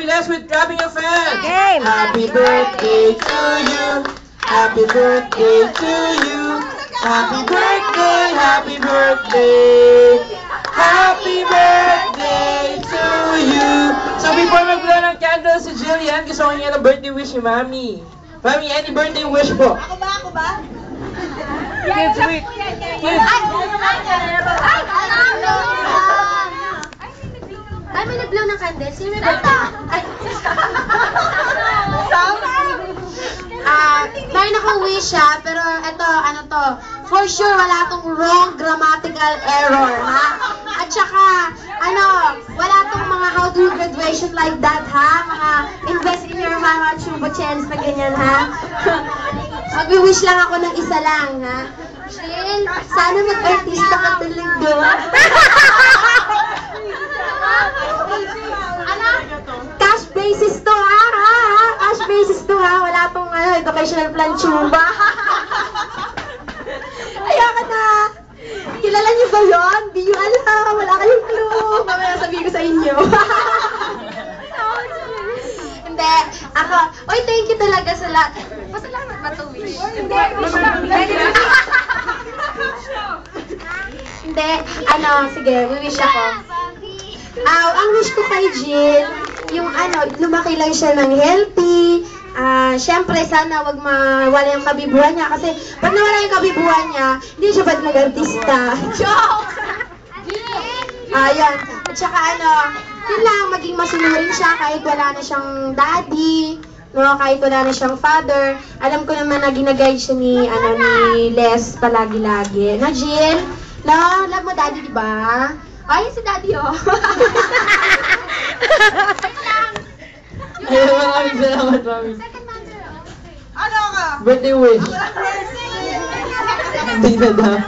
be less with clapping your fans. Game. Happy birthday to you. Happy birthday to you. Happy birthday, happy birthday. Happy birthday to you. So before mag-blow ng candles si Jillian, gusto ko niya na birthday wish ni Mami. Mami, any birthday wish po? Ako ba? Kids week. Kids. Ay, may nag-blow ng candles. Sino may birthday? Meron akong wish pero ito, ano to, for sure wala tong wrong grammatical error, ha? At saka, wala tong mga how to do graduation like that, ha? Mga invest in your mama chuba chance na ganyan, ha? Mag-wish lang ako ng isa lang, ha? Jill, sana mag-artista ka tuloy doon. Cash basis to, ha? Cash basis to, ha? Wala tong educational plan chumba. Ayaka na. Kilala niyo ba yun? Di nyo alam. Wala kayong clue. Mamaya sabihin ko sa inyo. Hindi. Ako, oy, thank you talaga sa lahat. Pasalamat ba to, wish? Hindi, wish lang. Hindi. Sige, wish ako. Ang wish ko kay Jill, yung lumaki lang siya ng healthy. Siyempre, sana wag mawala yung kabibuhan niya. Kasi, pag nawala yung kabibuhan niya, hindi siya ba't mag-artista. Joke! Yun. At saka yun lang, maging masunurin siya kahit wala na siyang daddy, no? Kahit wala na siyang father. Alam ko naman na ginaguide siya ni Les palagi-lagi. Na, Jill? No, love mo daddy, di ba? Ay, si daddy, oh. Ayun, maraming salamat, Mami. Ano ka? Birthday wish. Hindi na daw.